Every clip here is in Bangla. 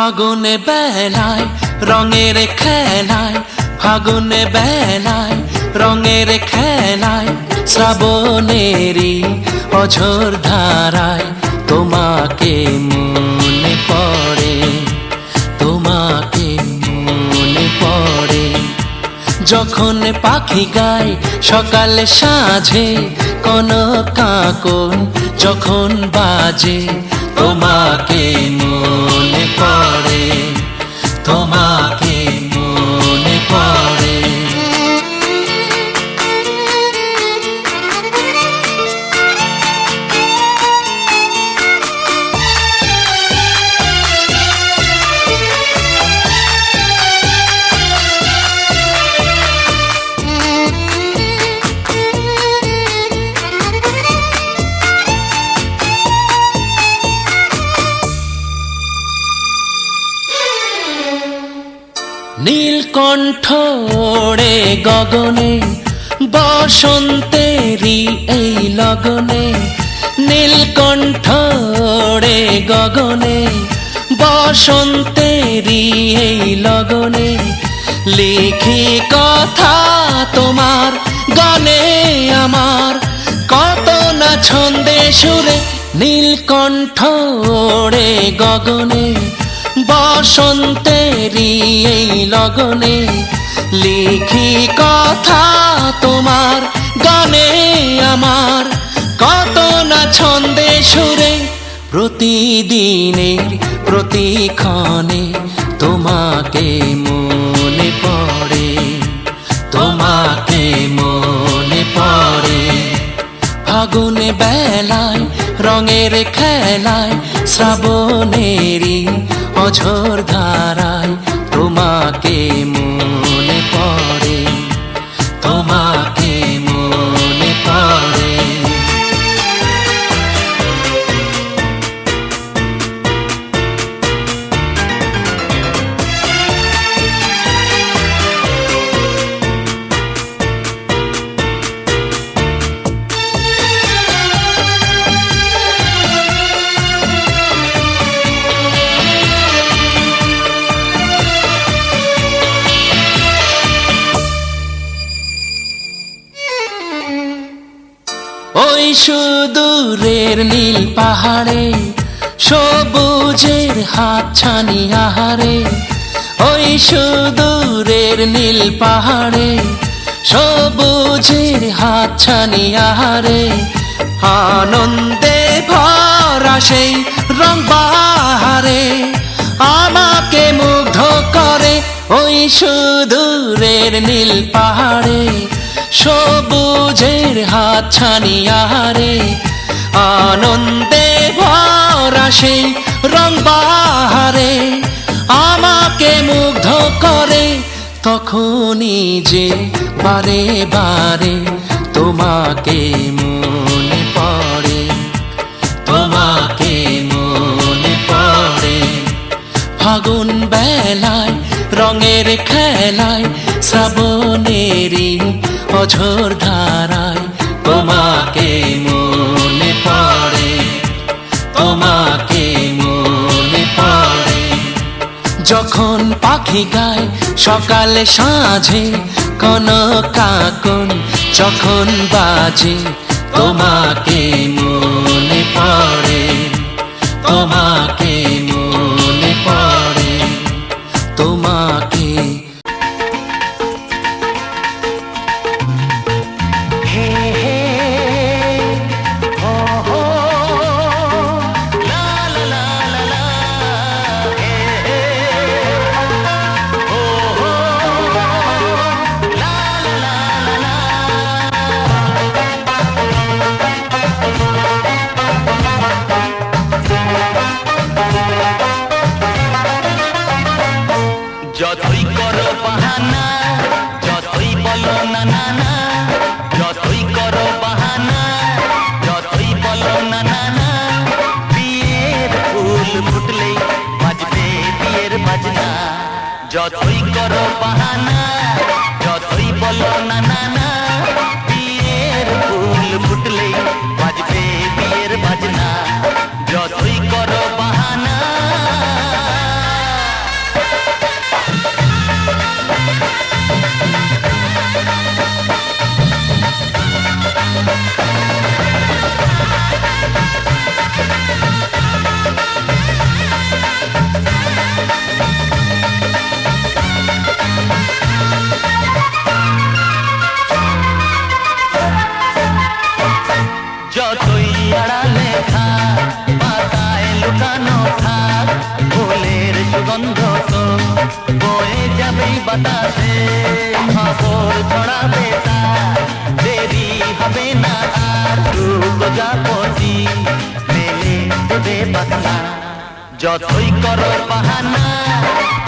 ফাগুনে বেলায় রঙের খেলায়, ফাগুনে বেলায় রঙের খেলায়, শ্রাবণেরই অঝোর ধারায় তোমাকে মনে পড়ে, তোমাকে মনে পড়ে। যখন পাখি গায় সকালে সাঁঝে, কোন কাকন যখন বাজে, তোমাকে মনে পড়ে, তোমাকে মনে পড়ে। নীলকণ্ঠ ওড়ে গগনে, বসন্তেরই এই লগনে। নীলকণ্ঠ ওড়ে গগনে, বসন্তেরই এই লগনে। লিখি কথা তোমার গানে আমার, কত না ছন্দে সুরে। নীলকণ্ঠ ওড়ে গগনে, বসন্তেরই এই লগনে। লিখি কথা তোমার গানে আমার, কত না ছন্দে সুরে। প্রতিদিনের প্রতিক্ষণে তোমাকে মনে পড়ে, তোমাকে মনে পড়ে। ফাগুনে বেলায় রঙের খেলায়, শ্রাবণেরই অঝোর ধারায় তোমাকে মনে পড়ে, তোমাকে মনে পড়ে। ওই সুদূরের নীল পাহাড়ে, সবুজের হাতছানি আহারে। ওই সুদূরের নীল পাহাড়ে, সবুজের হাতছানি আহারে। আনন্দে ভরা সেই রং বাহারে আমাকে মুগ্ধ করে। ওই সুদূরের নীল পাহাড়ে, সবুজের হাতছানি আহারে। আনন্দে ভরা সেই রং বাহারে আমাকে মুগ্ধ করে। তখনই যে বারে বারে তোমাকে মনে পড়ে, তোমাকে মনে পড়ে। ফাগুন বেলায় রঙের খেলায়, শ্রাবণেরই অঝোর ধারায় তোমাকে মনে পড়ে, তোমাকে মনে পড়ে। যখন পাখি গায় সকালে সাঁঝে, কোন কাকন যখন বাজে, তোমাকে মনে পড়ে, তোমাকে মনে পড়ে, তোমাকে। যতই করো বাহানা, যতই বলো না না না, যতই করো বাহানা, যতই বলো না না না। বিয়ের ফুল ফুটলেই বাজবে বিয়ের বাজনা। যতই করো বাহানা, যতই বলো না না না। বিয়ের ফুল ফুটলেই বাজবে বিয়ের বাজনা। যতই করো বাহানা, বাতাসে খবর ছড়াবে তার, দেরি হবে না আর প্রজাপতি মেলে দেবে পাখনা। যতই করো বাহানা,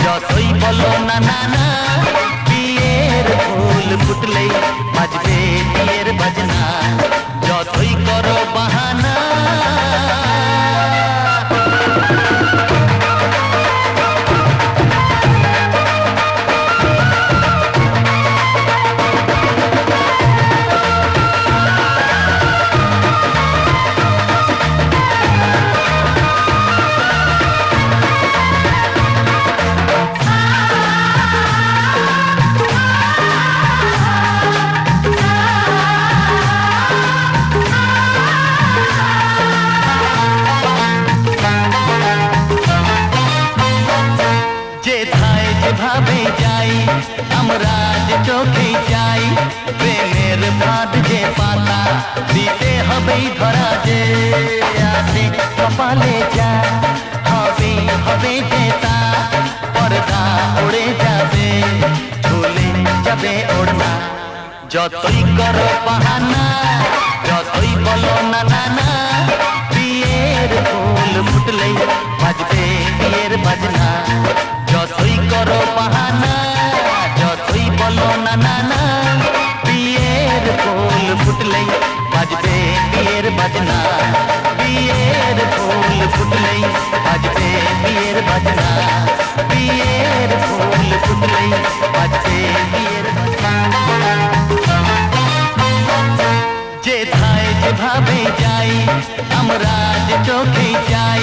যতই বলো না না না, বিয়ের ফুল ফুটলেই বাজবে বিয়ের বাজনা। যতই করো বাহানা। যেথায় যেভাবে যাই আমরা যে চোখেই যাই, প্রেমের ফাঁদ যে পাতা দিতে হবেই ধরা। যে আছে কপালে যা হবে হবে যে তা, পর্দা উড়ে যাবে ঝুলে যাবে ওড়না। যতই করো বাহানা, যতই বলো না না না, বিয়ের ফুল ফুটলেই বাজবে বিয়ের বাজনা। যতই করো বাহানা, যতই বলো না না না, বিয়ের ফুল ফুটলেই বাজবে বিয়ের বাজনা। বিয়ের ফুল ফুটলেই বাজবে বিয়ের বাজনা। বিয়ের ফুল ফুটলেই বাজবে বিয়ের বাজনা। যেথায় যেভাবে যাই আমরা যে চোখেই যাই,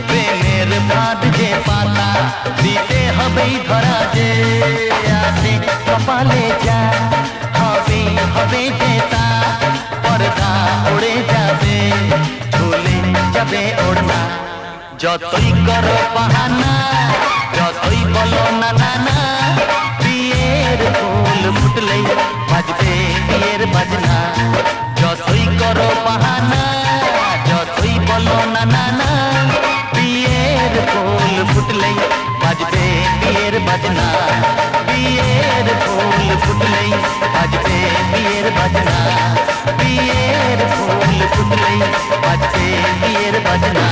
প্রেমের ফাঁদ যে পাতা দিতে হবেই ধরা। যে আছে কপালে যা হবে হবে যে তা, পর্দা উড়ে যাবে ঝুলে যাবে ওড়না। যতই করো বাহানা, যতই বলো না না না, বিয়ের ফুল ফুটলেই বাজবে বিয়ের বাজনা। যতই করো বাহানা, যতই বলো না না না, বিয়ের ফুল ফুটলেই বাজবে বিয়ের বাজনা। বিয়ের ফুল ফুটলেই বাজবে বিয়ের বাজনা। বিয়ের ফুল ফুটলেই বাজবে বিয়ের বাজনা।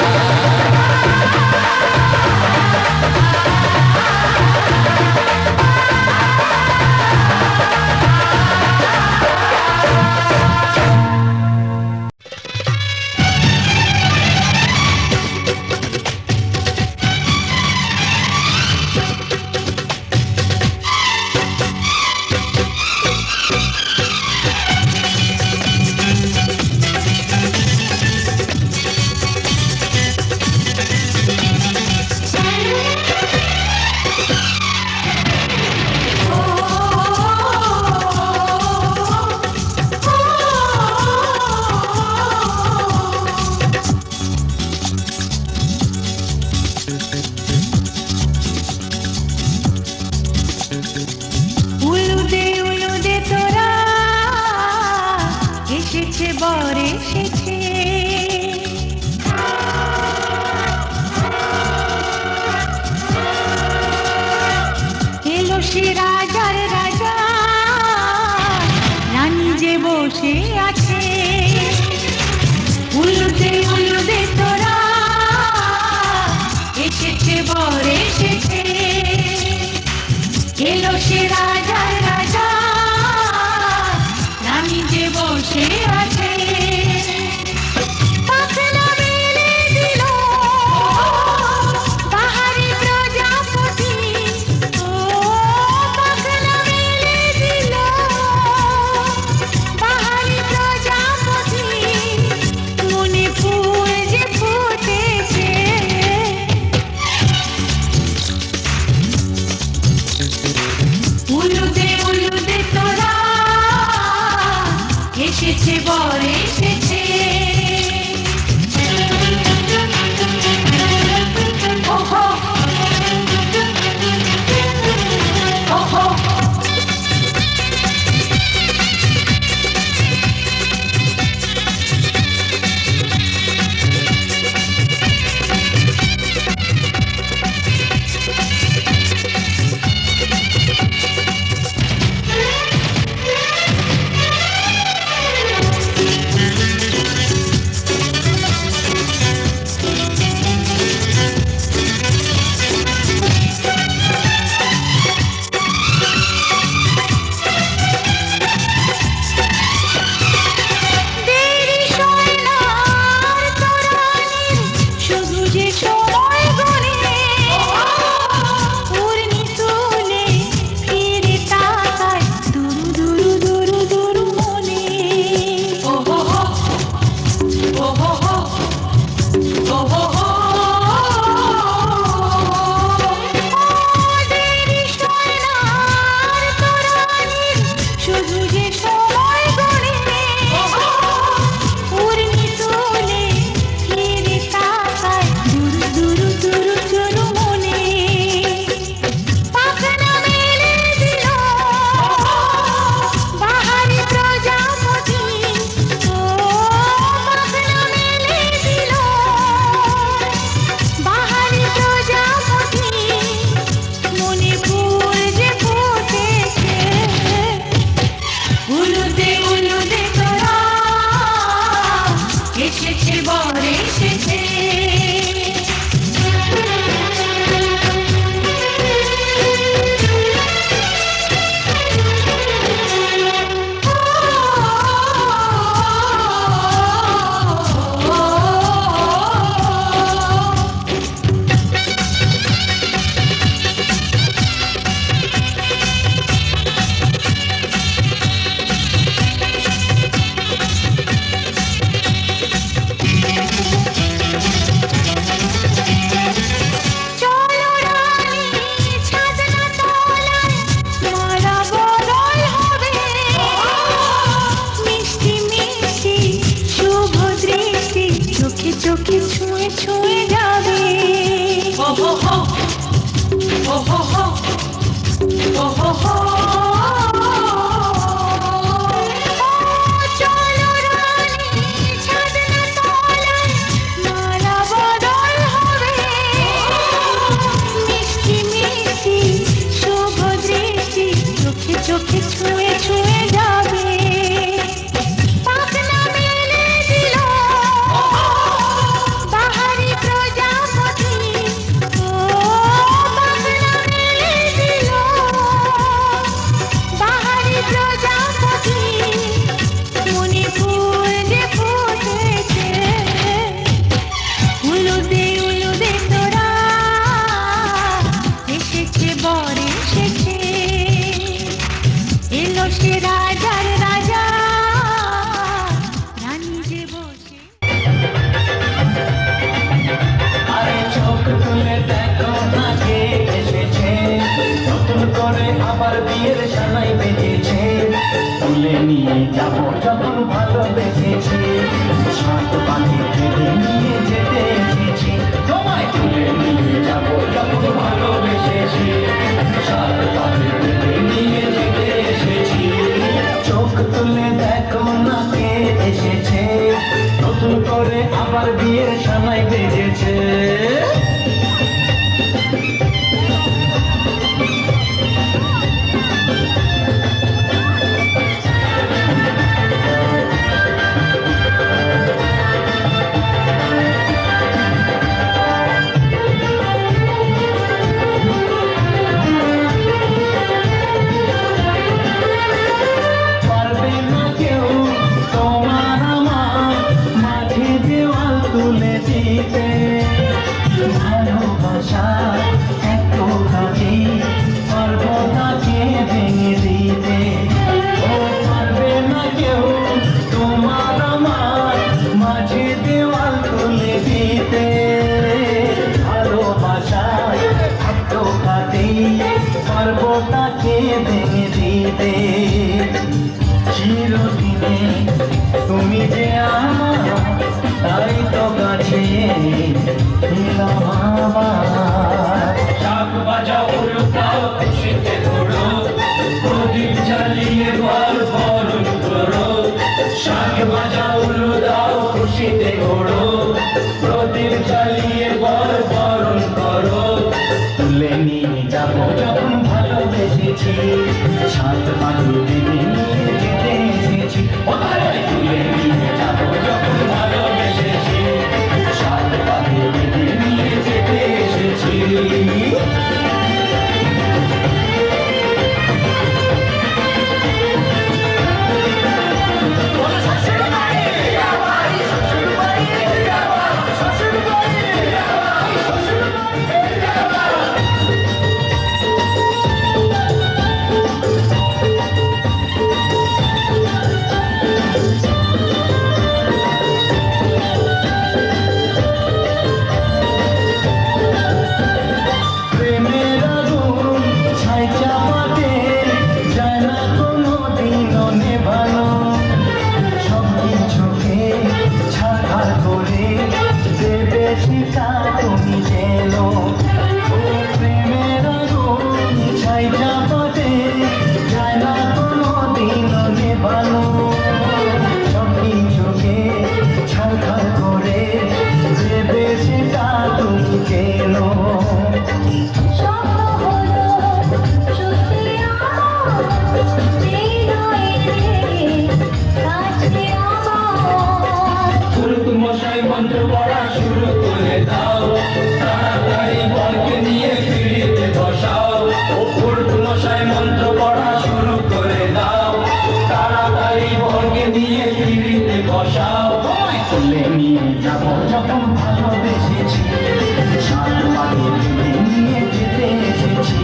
চোখে ছুঁয়ে ছুঁয়ে যাবে পাখনা মেলে দিল বাহারি প্রজাপতি ও পাখনা মেলে দিল বাহারি প্রজাপতি মনে ফুল যে ফুটেছে উলুদে তোরা এসেছে বর এসেছে এলো সে রাজার রাজা রানী যে বসে আরে চোখ তুলে দেখো না কে এসেছে নতুন করে আবার বিয়ের সানাই বেজেছে তুলে নিয়ে যাব যখন ভালোবেসেছি সাত পাখি বেঁধে নিয়ে যেতে এসেছি তোমায় তুলে নিয়ে যাব যখন ভালোবেসেছি সাত পাখি বেঁধে নিয়ে যেতে এসেছি চোখ তুলে দেখো না কে এসেছে নতুন করে আবার বিয়ের সানাই বেজেছে পারবে না কেউ তোমার আমার মাঝে দেওয়াল তুলে দিতে ভালোবাসা এত কাজে পারবো তাকে ভেঙে দিতে ও পারবে না কেউ তোমার আমার মাঝে দেওয়াল তুলে দিতে ভালোবাসায় এত কাজে পারবো তাকে ভেঙে দিতে চিরদিনে তুমি যে আমার তাই তো কাছে এলাম আবার শাক বাজাও উল্টাও খুশিতে ঘোরো প্রদীপ জ্বালিয়ে বল বরণ করো শাক বাজাও উল্টাও খুশিতে ঘোরো প্রদীপ জ্বালিয়ে বল বরণ করো তুলে নিয়ে যাব যখন ভালোবেসেছি সাত পাখি বেঁধে নিয়ে যেতে এসেছি তুলে নিয়ে যাব যখন ভালোবেসেছি সাত পাখি বেঁধে নিয়ে যেতে এসেছি প্রেমের আগুন ছাই চাপাতে যায় না কোনো দিনও নেভানো সব কিছুকে ছাড়খাড় করে দেবে সেটা তুমি যেন ও প্রেমের আগুন ছাই চাপাতে যায় না কোনো দিনও নেভানো সব কিছুকে ছাড়খাড় করে দেবে সেটা তুমি যেন স্বপ্ন হলো সত্যি আমার হৃদয়ের কাছে আমার পুরুত মশাই মন্ত্র পড়া শুরু করে দাও তাড়াতাড়ি বরকে নিয়ে পিড়িতে বসাও ও পুরুত মশাই মন্ত্র পড়া শুরু করে দাও তাড়াতাড়ি বরকে নিয়ে পিড়িতে বসাও তুলে নিয়ে যাব যখন ভালোবেসেছি সাত পাখি বেঁধে নিয়ে যেতে এসেছি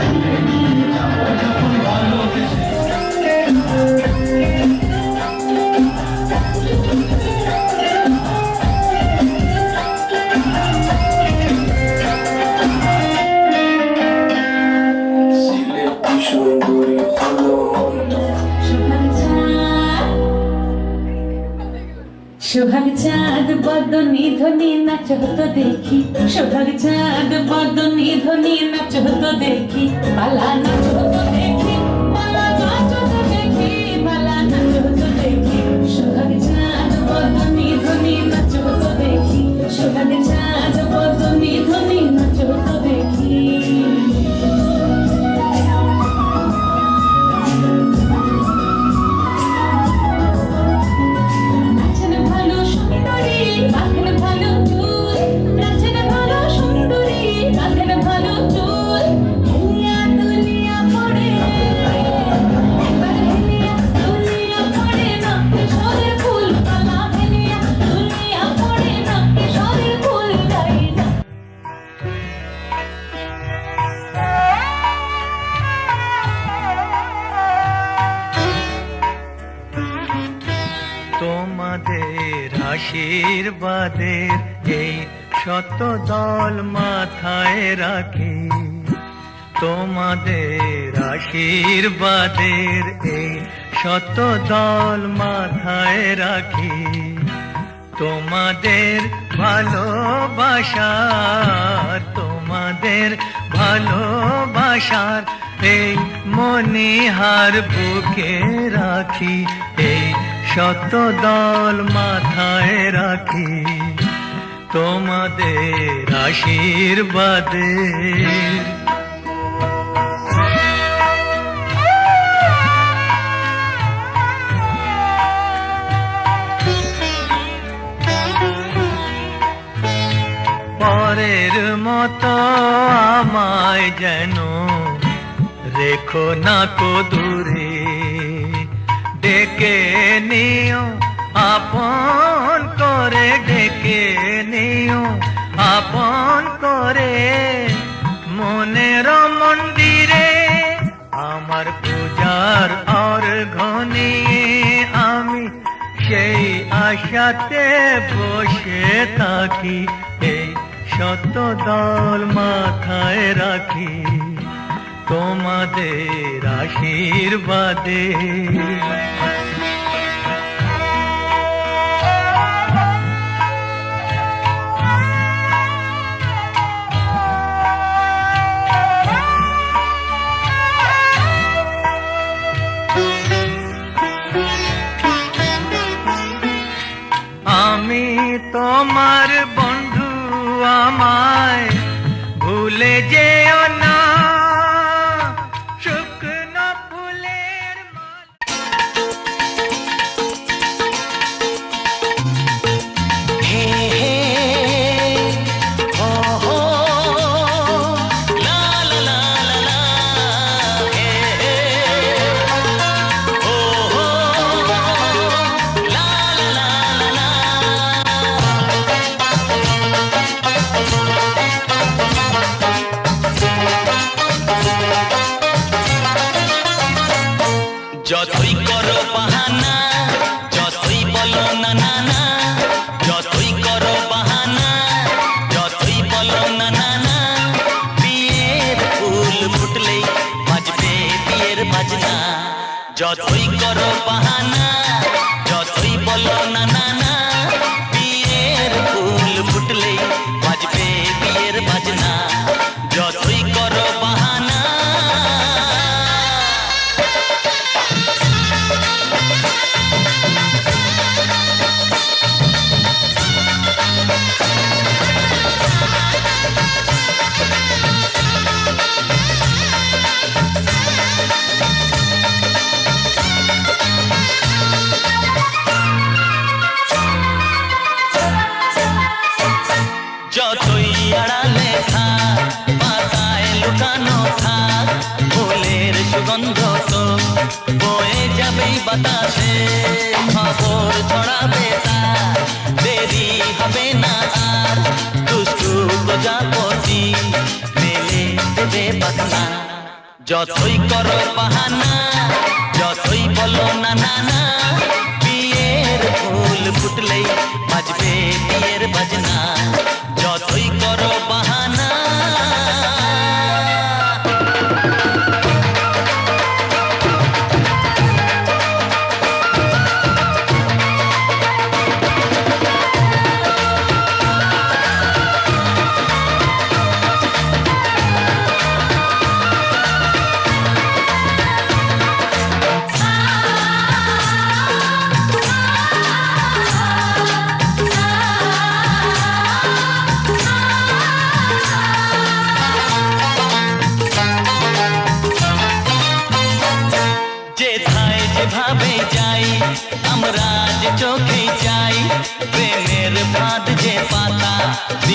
তুলে নিয়ে যাব যখন ভালোবেসেছি সুন্দরী হলো সোহাগ চাঁদ বদনি ধ্বনি নাচ হতো দেখি সোহাগ চাঁদ বদনি ধ্বনি নাচ হতো দেখি বালা নাচো তো দেখি বালা নাচো তো দেখি বালা নাচো তো দেখি সোহাগ চাঁদ বদনি ধ্বনি নাচো তো দেখি সোহাগ চাঁদ বদনি ধ্বনি নাচো তো দেখি নাচেন ভালো সুন্দরী বাঁধেন ভালো চুল নাচেন ভালো সুন্দরী বাঁধেন ভালো চুল হেলিয়া দুলিয়া পড়ে একবার হেলিয়া দুলিয়া পড়ে না কিশোরের ফুল পালা হেলিয়া দুলিয়া পড়ে না কিশোরের ফুল গাই না তোমাদের আশীর্বাদের এই শত দল মাথায় রাখি তোমাদের আশীর্বাদের এই শত দল মাথায় রাখি তোমাদের ভালোবাসার এই মনিহার বুকে রাখি এই শত দল মাথায় রাখি তোমাদের আশীর্বাদের পরের মতো আমায় যেন রেখো না কো দূরে ডেকে নিও আপন করে ডেকে নিও আপন করে মনের মন্দিরে আমার পূজার অর্ঘ্য নিয়ে আমি সেই আশাতে বসে থাকি এই শত দল মাথায় রাখি তোমাদের আশীর্বাদে আমি তোমার বন্ধু আমায় ভুলে যেও না শুকনো ফুলের হে হে ও হো লা লা লা লা লা হে হে ও হো লা লা লা লা লা যতই করো বাহানা যতই বলো না না না যতই করো বাহানা যতই বলো না না না বিয়ের ফুল ফুটলেই বাজবে বিয়ের বাজনা যতই করো বাহানা যতই বলো না না না বিয়ের ফুল ফুটলেই বাজবে বিয়ের বাজনা যতই করো বাহানা যতই আড়ালে থাক পাতায় লুকানো থাক ফুলের সুগন্ধ তো বয়ে যাবেই বাতাসে খবর ছড়াবে তার দেরি হবে না আর দুষ্টু প্রজাপতি মেলে দেবে বাসনা যতই করো বাহানা যতই বলো না না না বিয়ের ফুল ফুটলেই বাজবে বিয়ের বাজনা যতই করো বাহানা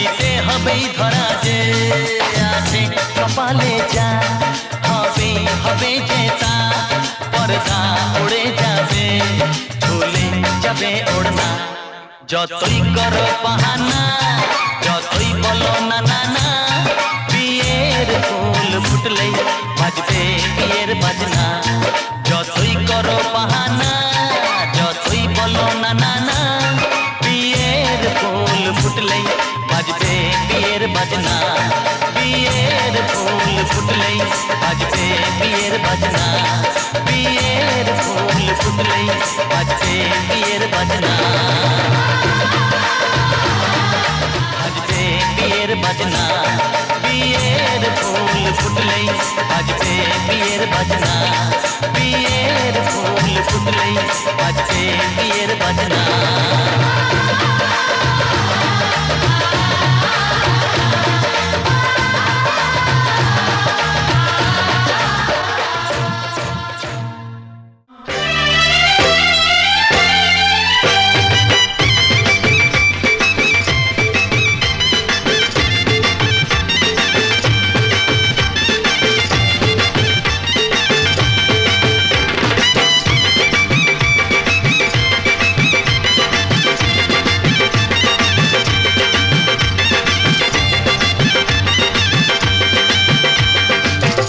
দিতে হবেই ধরা যে আছে কপালে যা হবে হবে যে তা পর্দা উড়ে যাবে ঝুলে যাবে ওড়না যতই করো বাহানা যতই বলো না না না বিয়ের ফুল ফুটলেই বাজবে বিয়ের বাজনা যতই করো বাহানা যতই বলো না না না বিয়ের ফুল ফুটলেই বাজবে বিয়ের বাজনা বিয়ের ফুল ফুটলেই বাজবে বিয়ের বাজনা বিয়ের ফুল ফুটলেই বাজবে বিয়ের বাজনা বাজবে বিয়ের বাজনা বিয়ের ফুল ফুটলেই বাজবে বিয়ের বাজনা বিয়ের ফুল ফুটলেই বাজবে বিয়ের বাজনা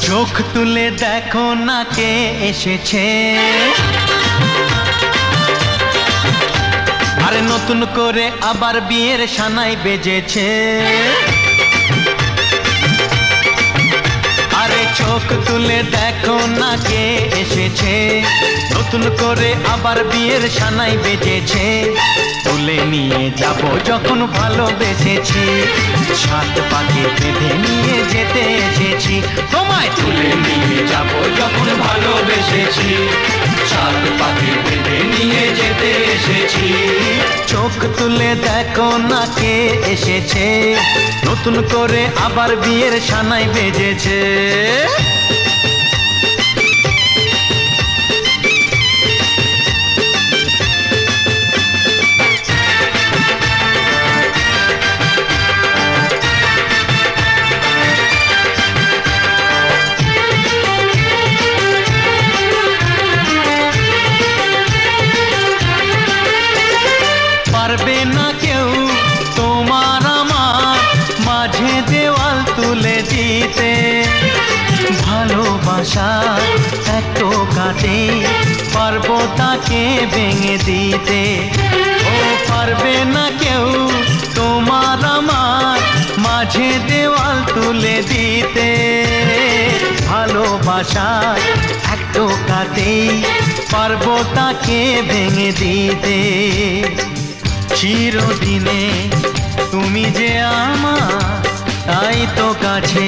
চোখ তুলে দেখো না কে এসেছে আরে নতুন করে আবার বিয়ের সানাই বেজেছে আরে চোখ তুলে দেখো না কে এসেছে নতুন করে আবার বিয়ের সানাই বেজেছে তুলে নিয়ে যাব যখন ভালোবেসেছি সাত পাকে বেঁধে নিয়ে যেতে এসেছি তোমায় তুলে নিয়ে যাব যখন ভালোবেসেছি সাত পাকে বেঁধে নিয়ে যেতে এসেছি চোখ তুলে দেখো না কে এসেছে নতুন করে আবার বিয়ের সানাই বেজেছে পারবে না কেউ তোমার আমার মাঝে দেওয়াল তুলে দিতে ভালোবাসা এত কাটে পারবো তাকে ভেঙে দিতে ও পারবে না কেউ তোমার আমার মাঝে দেওয়াল তুলে দিতে ভালোবাসা এত কাটে পারবো তাকে ভেঙে দিতে চিরদিনে তুমি যে আমার তাই তো কাছে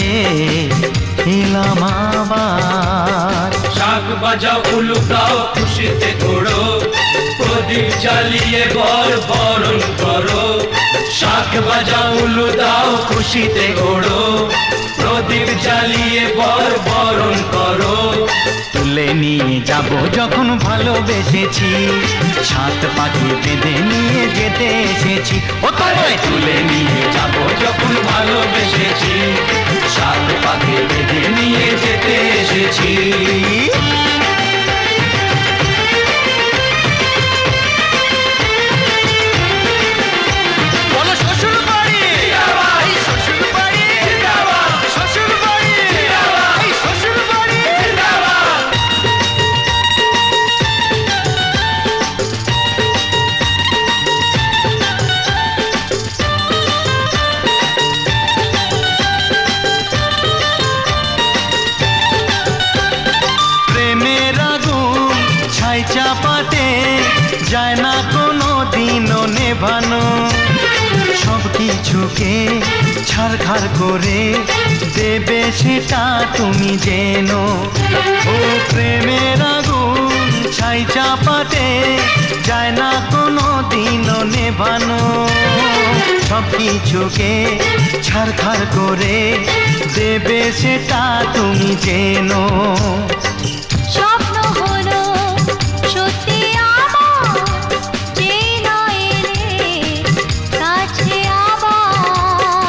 এলাম আবার শাক বাজাও উলু দাও খুশিতে ঘোড়ো প্রদীপ জ্বালিয়ে বরণ করো শাক বাজাও উলু দাও খুশিতে ঘোড়ো প্রদীপ জ্বালিয়ে বরণ করো তুলে নিয়ে যাব যখন ভালোবেসেছি সাত পাখি বেঁধে নিয়ে যেতে এসেছি ও তোমায় তুলে নিয়ে যাব যখন ভালোবেসেছি সাত পাকে বেঁধে নিয়ে যেতে এসেছি বলো শ্বশুর বাড়ি এই শ্বশুর বাড়ি শ্বশুর বাড়ি এই শ্বশুর বাড়ি প্রেমের আগুন ছাই চাপাতে যায় না কোনো দিনও নেভানো সব কিছুকে ছাড়খাড় করে দেবে সেটা তুমি জেনো ও প্রেমের আগুন ছাই চাপাতে যায় না কোনো দিনও নেভানো সব কিছুকে ছাড়খাড় করে দেবে সেটা তুমি জেনো স্বপ্ন হলো সত্যি আমার যে না এলে কাছে আবার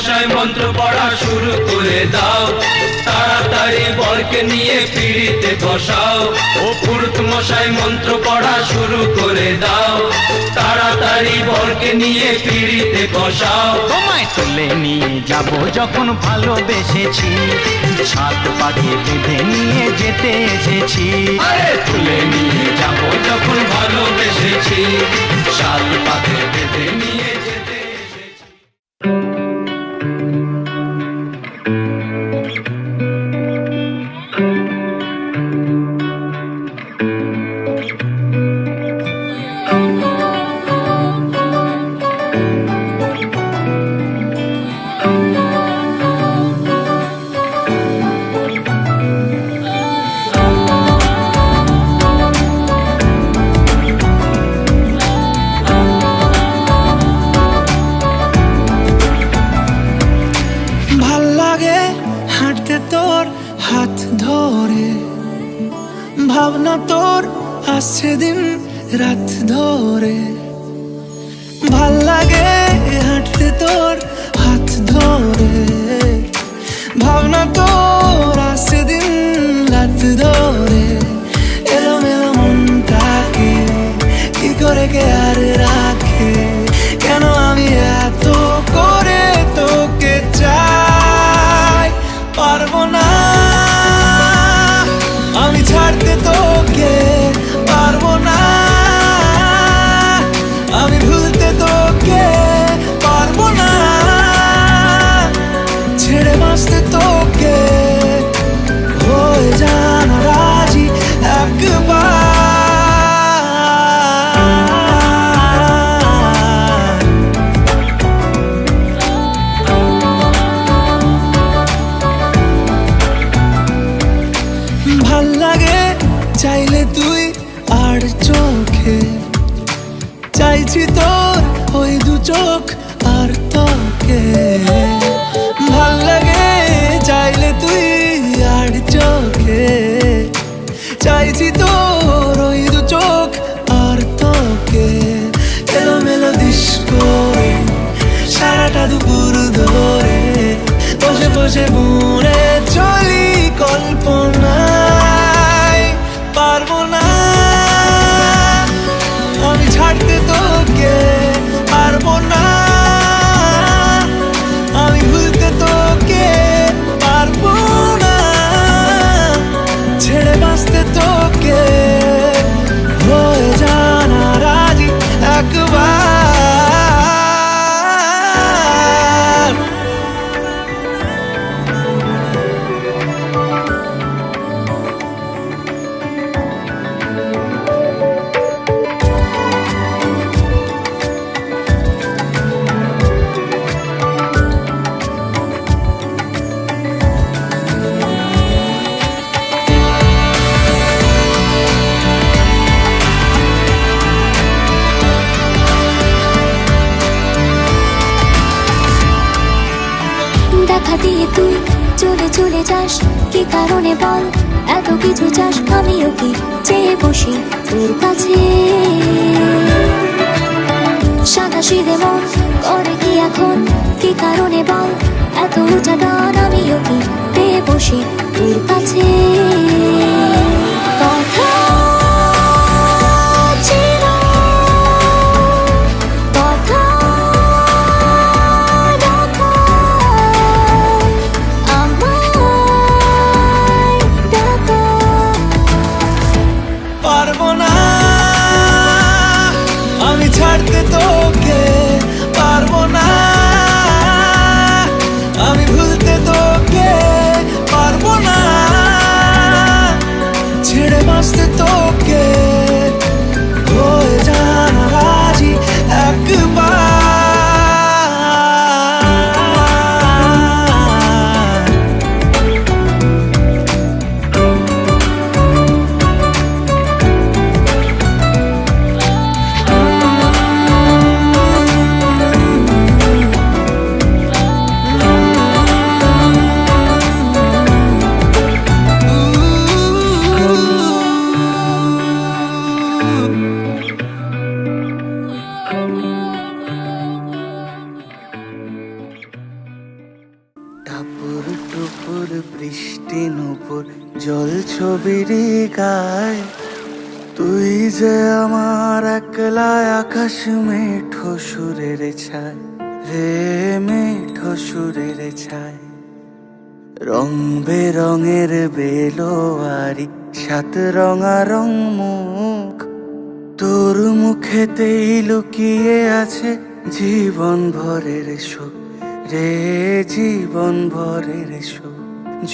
মশাই মন্ত্র পড়া শুরু করে দাও, তাড়াতাড়ি বরকে নিয়ে পিড়িতে বসাও। ও পুরুত মশাই মন্ত্র পড়া শুরু করে দাও, তাড়াতাড়ি বরকে নিয়ে পিড়িতে বসাও। তোমায় তুলে নিয়ে যাব যখন ভালোবেসেছি, সাত পাকে বেঁধে নিয়ে যেতে এসেছি। আরে তুলে নিয়ে যাব যখন ভালোবেসেছি, সাত পাকে বেঁধে নিয়ে যেতে এসেছি। ভাল লাগে হাঁটতে তোর হাত ধরে, ভাবনা তোর আসছে দিন রাত ধরে। ভাল লাগে হাঁটতে তোর হাত ধরে, ভাবনা তোর আসছে দিন রাত ধরে। এলোমেলো মনটাকে কি করে কে আর রাখে, কেন আমি এত করে তোকে চাই। পারবো না আমি ছাড়তে তোকে, পারবো না আমি ভুলতে তোকে, পারবো না ছেড়ে বাঁচতে তোকে। হয়ে জানা রাজি একবার, ভাল লাগে চাইলে তুই আর চোখে, চাইছি তোর ওই দু চোখ আর তোকে। ভাল লাগে চাইলে তুই আর চোখে, চাইছি তোর ওই দু চোখ আর তোকে। এলোমেলো দিস করে সারাটা দুপুর ধরে, বসে বসে বুড়ে চলি কল্পনায়। পারবো না আমি ছাড়তে তোকে, পারবো না আমি ভুলতে তোকে, পারবো না ছেড়ে বাঁচতে তোকে। হয়ে জানা রাজি একবার, দেখা দিয়ে তুই চলে চলে যাস, কি কারণে বল এত কিছু চাস? আমিও কি চেয়ে বসি তোর কাছে, সাদা সিধে মন করে কি এখন? কি কারণে বল এত উঁচা টান? আমিও কি পেয়ে বসি তোর কাছে। কথা ছিল, কথা রাখা, আমায় ডাকা। পারবো না আমি ছাড়তে তোকে, পারবো না আমি ভুলতে তোকে, পারবো না বৃষ্টি নুপুর জল ছবির গায়, তুই যে আমার একলা আকাশ মেঠো সুরের ছায় রে, মেঠো সুরের ছায়। রং বেরঙের বেলোয়ারি সাত রঙা রং মুখ, তোর মুখেতেই লুকিয়ে আছে জীবন ভরের সুখ রে, জীবন ভরের সুখ।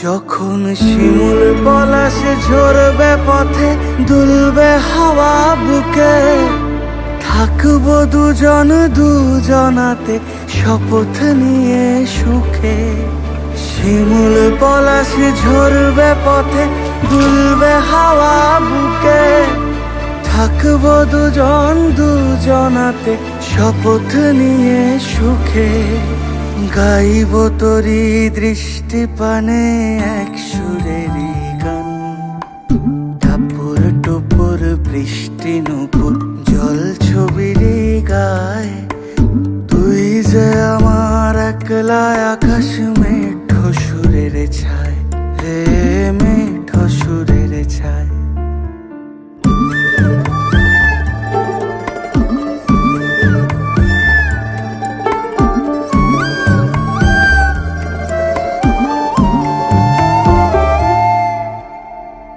যখন শিমুল পলাশে ঝরবে পথে, দুলবে হাওয়া বুকে, থাকবো দুজন দুজনাতে শপথ নিয়ে সুখে। শিমুল পলাশে ঝরবে পথে, দুলবে হাওয়া বুকে, থাকবো দুজন দুজনাতে শপথ নিয়ে সুখে। গাইব তোরি দৃষ্টি পানে এক সুরেরই গান, টাপুর টুপুর বৃষ্টি নুপুর জল ছবির গায়, তুই যে আমার একলা আকাশ মেঠো সুরের ছায় রে, মেঠো সুরের ছায়।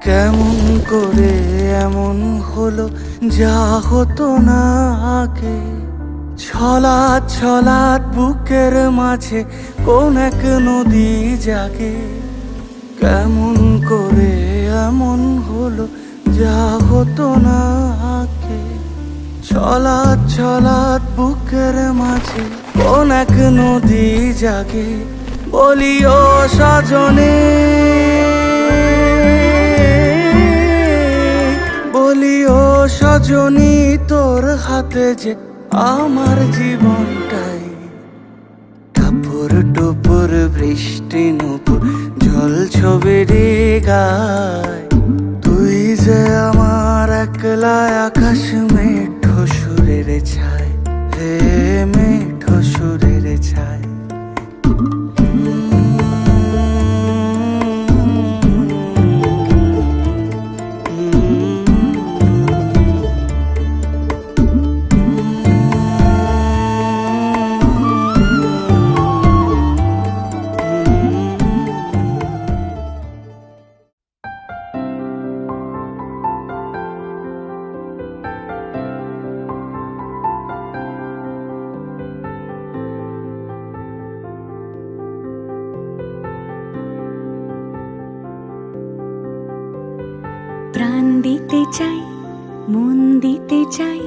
কেমন করে এমন হলো যা হতো না আগে, ছলাৎ ছলাৎ বুকের মাঝে কোন এক নদী জাগে। কেমন করে এমন হলো যা হতো না আগে, ছলাৎ ছলাৎ বুকের মাঝে কোন এক নদী জাগে। বলি ও সজনে, বলি ও সজনী, তোর হাতে যে আমার জীবনটাই। টাপুর টুপুর বৃষ্টি নুপুর জল ছবির গায়, তুই যে আমার একলা আকাশ মেঠো সুরের ছায় রে, মেঠো সুরের ছায়। প্রাণ দিতে চাই, মন দিতে চাই,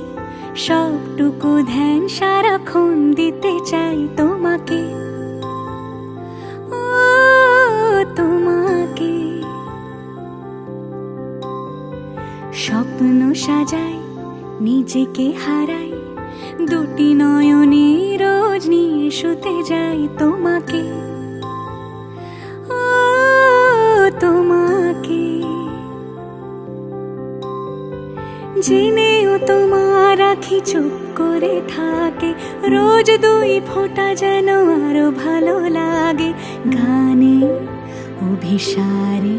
সবটুকু ধ্যান সারাক্ষণ দিতে চাই তোমাকে, ও তোমাকে। স্বপ্ন সাজাই, নিজেকে হারাই, দুটি নয়নে রোজ নিয়ে শুতে যাই তোমাকে, ও তোমাকে। জেনেও তোমার আখি চুপ করে থাকে, রোজ দুই ফোঁটা যেন আরো ভালো লাগে। গানে অভিসারে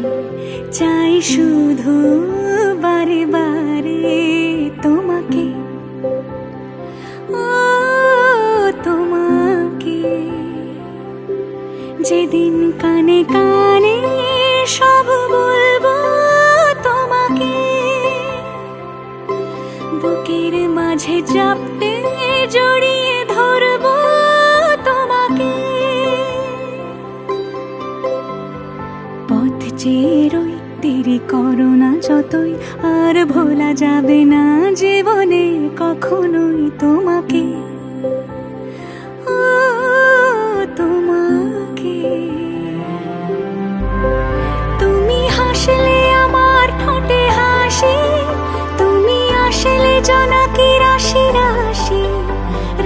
চাই শুধু বারে বারে তোমাকে, ও তোমাকে। যেদিন কানে কানে সব বলবো তোমাকে, বুকের মাঝে চাপতে জড়িয়ে ধরবো তোমাকে। পথ চেয়ে রই, দেরি করো না যতই, আর ভোলা যাবে না জীবনে কখনোই তোমাকে, ও তোমাকে। তুমি হাসলে আমার ঠোঁটে হাসি, তুমি আসলে জোনাকি রাশি রাশি,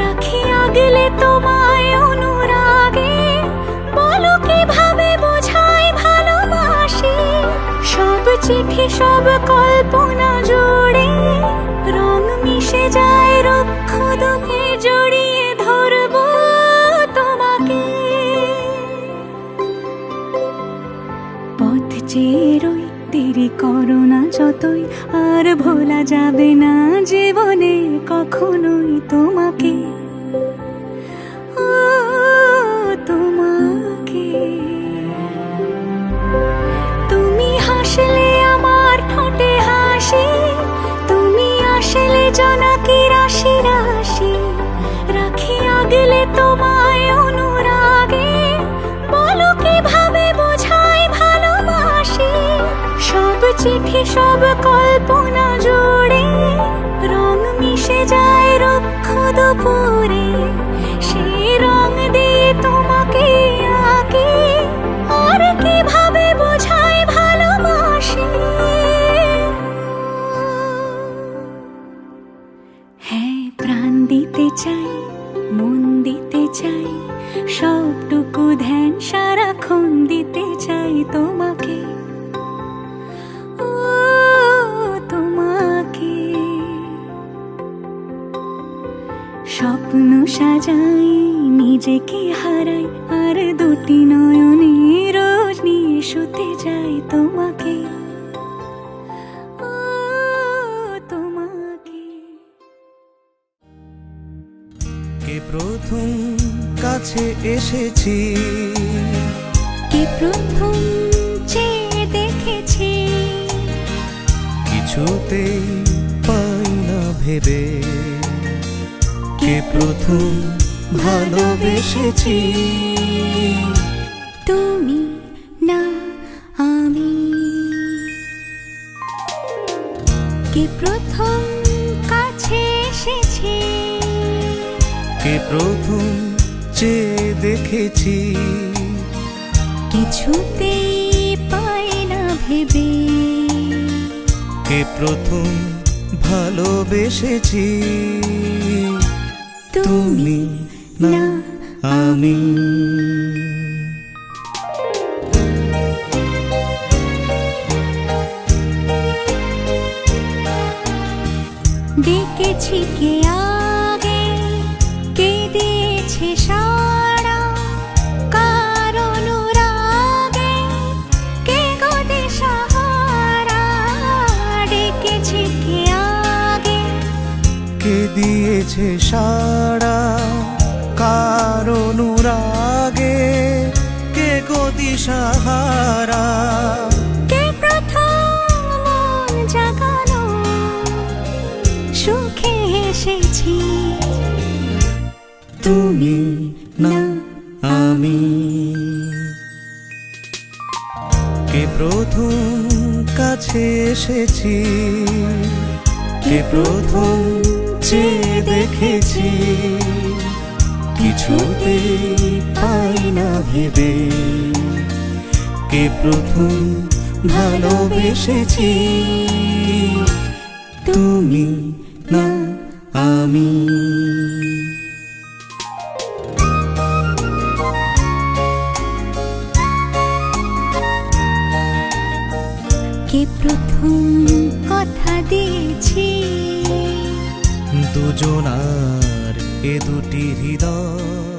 রাখি আগলে তোমায় অনুরাগে, বলো কিভাবে বোঝাই ভালোবাসি। সব চিঠি সব কল্পনা জুড়ে রং মিশে যায়, রুক্ষ দুঃখে জড়িয়ে ধরবো তোমাকে, ও পথ চেয়ে রই, দেরি করো না যতই, আর ভোলা যাবে না জীবনে কখনোই তোমাকে, ও তোমাকে। তুমি হাসলে আমার ঠোঁটে হাসি, তুমি আসলে জোনাকি রাশি রাশি, রাখি আগলে তোমায় অনুরাগে, বলো কিভাবে বোঝাই ভালোবাসি। সব চিঠি সব কল্পনা জুড়ে রং মিশে যায় রুক্ষ দুপুরে, সেই রং দিয়ে তোমাকে আঁকি, আর কিভাবে বোঝাই ভালোবাসি। হ্যাঁ, প্রাণ দিতে চাই, মন দিতে চাই, সবটুকু ধ্যান সারাক্ষণ দিতে চাই তোমাকে, ও তোমাকে। স্বপ্ন সাজাই, নিজেকে হারাই, আর দুটি নয়নে রোজ নিয়ে শুতে যাই তোমাকে, ও তোমাকে। কে প্রথম কাছে এসেছি, কে প্রথম চেয়ে দেখেছি, কিছুতেই পাই না ভেবে, কে প্রথম ভালোবেসেছি। তুমি না আমি। কে প্রথম কাছে এসেছি, কে প্রথম চেয়ে দেখেছি, কিছুতেই পাই না ভেবে, কে প্রথম ভালোবেসেছি। তুমি না আমি। ডেকেছি কে আগে, কে দিয়েছে সাড়া, কার অনুরাগে, কে গো দিশাহারা। ডেকেছি কে আগে, কে দিয়েছে সাড়া, কার অনুরাগে, কে গো দিশাহারা। কে প্রথম মন জাগালো, সুখে এসেছি। তুমি না আমি। কে প্রথম কাছে এসেছি, কে প্রথম চেয়ে দেখেছি, কিছুতেই পাই না ভেবে, কে প্রথম ভালোবেসেছি। তুমি না আমি। কে প্রথম কথা দিয়েছি, দুজনার এ দুটি হৃদয়